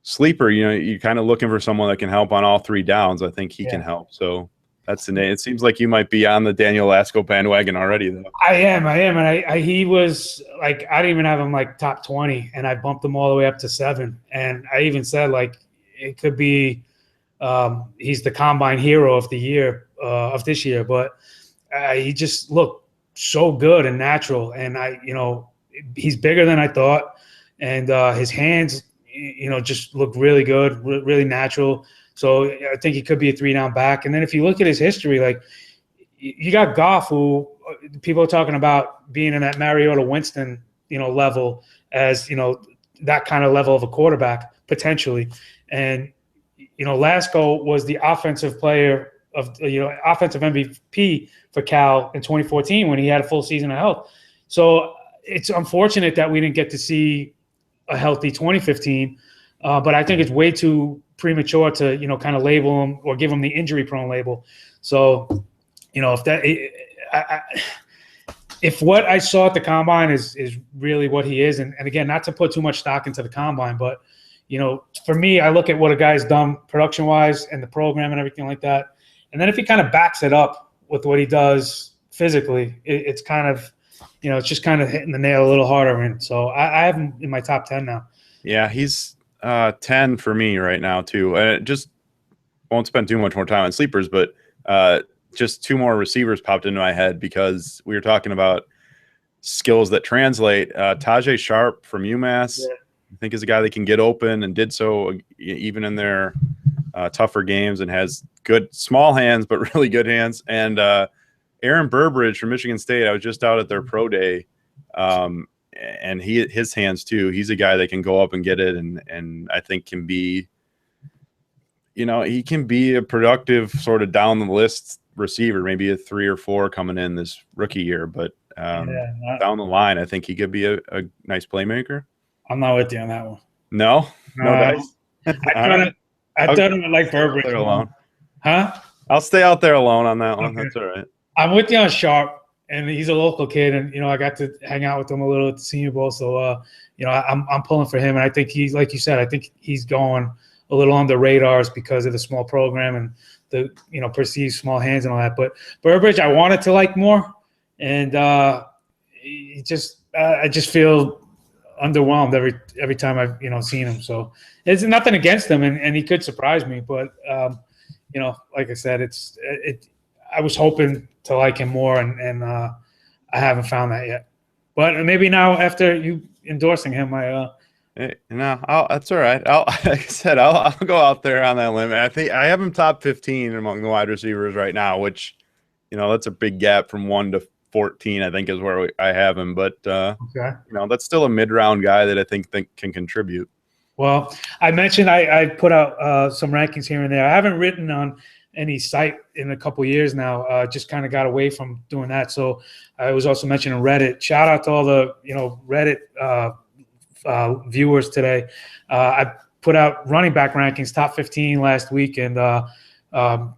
sleeper, you're kind of looking for someone that can help on all 3 downs. I think he can help. So that's the name. It seems like you might be on the Daniel Lasco bandwagon already, though. I am. And he was like, I didn't even have him like top 20, and I bumped him all the way up to 7. And I even said, like, it could be he's the combine hero of the year, of this year. But he just looked so good and natural. And he's bigger than I thought. And his hands, just look really good, really natural. So I think he could be a 3-down back. And then if you look at his history, like, you got Goff, who people are talking about being in that Mariota Winston, level as, that kind of level of a quarterback potentially. And Lasco was the offensive player of offensive MVP for Cal in 2014 when he had a full season of health. So it's unfortunate that we didn't get to see a healthy 2015, but I think it's way too premature to kind of label him or give him the injury prone label. So if what I saw at the combine is really what he is, and again, not to put too much stock into the combine, but for me, I look at what a guy's done production wise and the program and everything like that, and then if he kind of backs it up with what he does physically, it's kind of it's just kind of hitting the nail a little harder. And so I have him in my top 10 now. Yeah, he's 10 for me right now too. And just won't spend too much more time on sleepers, but just two more receivers popped into my head because we were talking about skills that translate. Tajay Sharp from UMass, I think, is a guy that can get open and did so even in their tougher games, and has good small hands but really good hands. And Aaron Burbridge from Michigan State, I was just out at their pro day, and his hands too. He's a guy that can go up and get it, and I think can be, he can be a productive sort of down the list receiver, maybe a 3 or 4 coming in this rookie year, but down the line, I think he could be a nice playmaker. I'm not with you on that one. No dice. I thought it like Burbridge alone. Huh? I'll stay out there alone on that one. Okay. That's all right. I'm with you on Sharp, and he's a local kid, and I got to hang out with him a little at the Senior Bowl, so I'm pulling for him, and I think he's, like you said, I think he's going a little under radars because of the small program and the perceived small hands and all that. But Burbridge, I wanted to like more, and I just feel underwhelmed every time I've seen him. So it's nothing against him, and he could surprise me, but like I said, I was hoping to like him more, and I haven't found that yet. But maybe now after you endorsing him, that's all right. Like I said, I'll go out there on that limit. I think I have him top 15 among the wide receivers right now, which that's a big gap from 1 to 14. I think is where I have him, but that's still a mid-round guy that I think can contribute. Well, I mentioned I put out some rankings here and there. I haven't written on any site in a couple of years now. Just kind of got away from doing that. So I was also mentioning Reddit. Shout out to all the Reddit viewers today. I put out running back rankings, top 15 last week, and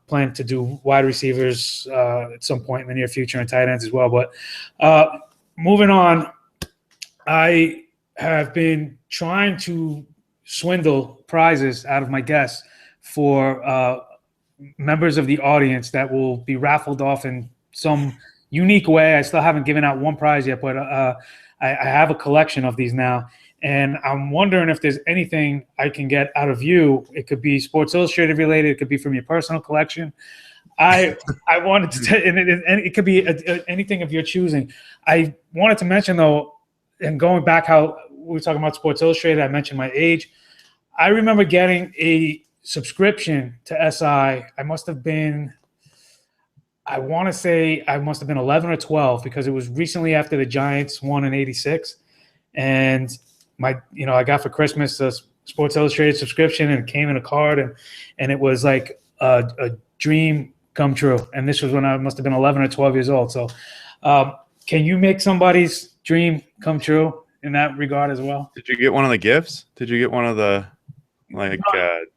plan to do wide receivers at some point in the near future, and tight ends as well. But moving on, I have been trying to swindle prizes out of my guests for members of the audience that will be raffled off in some unique way. I still haven't given out one prize yet, but I have a collection of these now. And I'm wondering if there's anything I can get out of you. It could be Sports Illustrated related. It could be from your personal collection. I wanted to, and it could be anything of your choosing. I wanted to mention, though, and going back how we were talking about Sports Illustrated, I mentioned my age. I remember getting a subscription to SI. I must have been 11 or 12, because it was recently after the Giants won in '86. And I got for Christmas a Sports Illustrated subscription, and it came in a card, and it was like a dream come true. And this was when I must have been 11 or 12 years old. So can you make somebody's dream come true in that regard as well? Did you get one of the gifts? Did you get one of the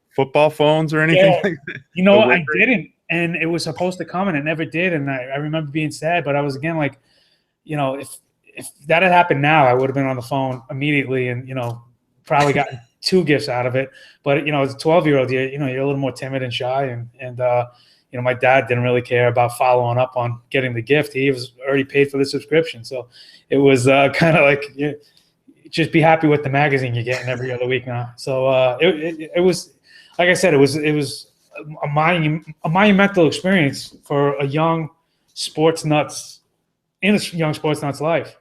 football phones or anything like that? I didn't. And it was supposed to come, and it never did. And I remember being sad, but I was, again, like, if that had happened now, I would have been on the phone immediately and, probably gotten 2 gifts out of it. But, as a 12-year-old, you're a little more timid and shy. And my dad didn't really care about following up on getting the gift. He was already paid for the subscription. So it was kind of like, just be happy with the magazine you're getting every other week now. So it was, like I said, it was a monumental experience for a young sports nuts in a young sports nuts life.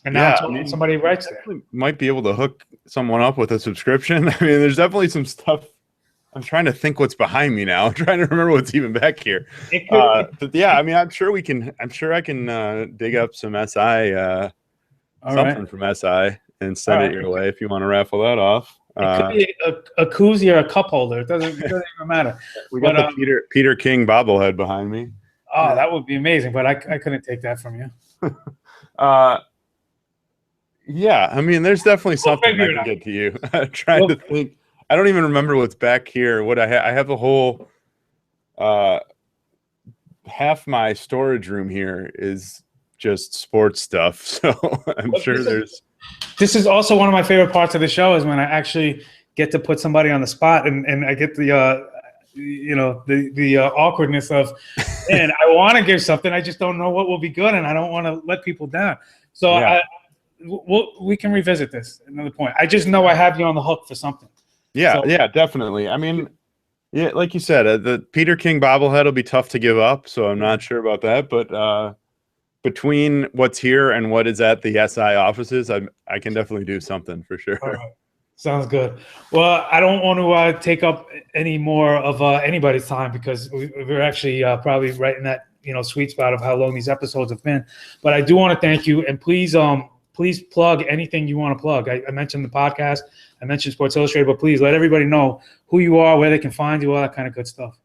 And now somebody writes there. Might be able to hook someone up with a subscription. I mean, there's definitely some stuff. I'm trying to think what's behind me now. I'm trying to remember what's even back here. But yeah, I mean, I'm sure I can dig up some SI, something from SI. and send it your way if you want to raffle that off. It could be a koozie or a cup holder. It doesn't even matter. We got the Peter King bobblehead behind me. Oh, that would be amazing, but I couldn't take that from you. Yeah, I mean, there's definitely something I can get to you. I'm trying to think. I don't even remember what's back here. What I have a whole half my storage room here is just sports stuff. So I'm sure this is also one of my favorite parts of the show is when I actually get to put somebody on the spot and I get the awkwardness of, and I want to give something, I just don't know what will be good, and I don't want to let people down. So yeah. We can revisit this at another point. I just know I have you on the hook for something. Yeah, yeah, definitely. I mean, yeah, like you said, the Peter King bobblehead will be tough to give up, so I'm not sure about that. But between what's here and what is at the SI offices, I can definitely do something for sure. All right. Sounds good. Well, I don't want to take up any more of anybody's time because we're actually probably right in that sweet spot of how long these episodes have been. But I do want to thank you, and please plug anything you want to plug. I mentioned the podcast, I mentioned Sports Illustrated, but please let everybody know who you are, where they can find you, all that kind of good stuff.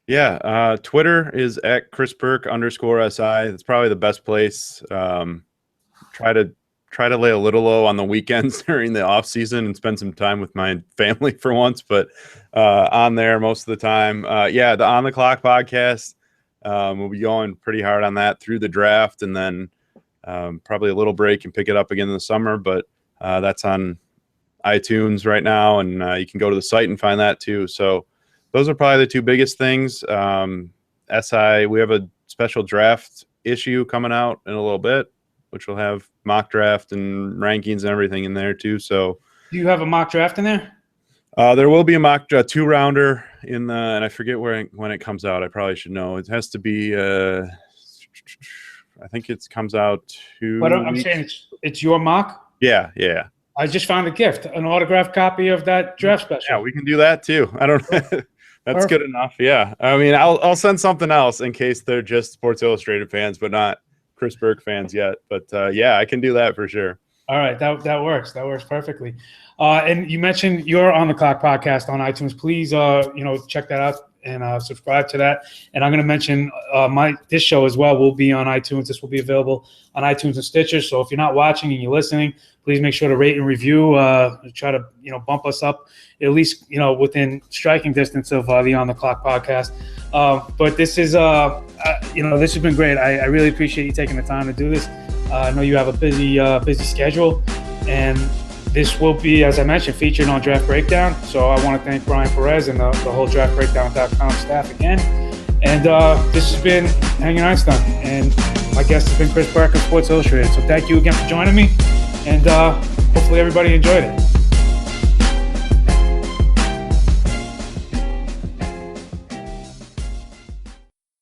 Yeah, Twitter is at @ChrisBurke_SI. It's probably the best place. Try to lay a little low on the weekends during the off season and spend some time with my family for once, but on there most of the time. The On the Clock podcast, we'll be going pretty hard on that through the draft, and then probably a little break and pick it up again in the summer, but that's on iTunes right now, and you can go to the site and find that too. So those are probably the two biggest things. SI, we have a special draft issue coming out in a little bit, which will have mock draft and rankings and everything in there too. So do you have a mock draft in there? There will be a mock 2-rounder in the, and I forget when it comes out. I probably should know. It has to be, I think it comes out 2 But I'm saying it's your mock? Yeah. I just found a gift, an autographed copy of that draft special. Yeah, we can do that too. I don't That's Perfect. Good enough. Yeah. I mean, I'll send something else in case they're just Sports Illustrated fans, but not Chris Burke fans yet. But yeah, I can do that for sure. All right. That works. That works perfectly. And you mentioned your On the Clock podcast on iTunes. Please, check that out and subscribe to that. And I'm going to mention this show as well will be on iTunes. This will be available on iTunes and Stitcher. So if you're not watching and you're listening, please make sure to rate and review. Try to bump us up at least within striking distance of the On the Clock podcast. But this is this has been great. I really appreciate you taking the time to do this. I know you have a busy schedule, and this will be, as I mentioned, featured on Draft Breakdown. So I want to thank Brian Perez and the whole DraftBreakdown.com staff again. And this has been Hanging Einstein, and my guest has been Chris Burke of Sports Illustrated. So thank you again for joining me, and hopefully everybody enjoyed it.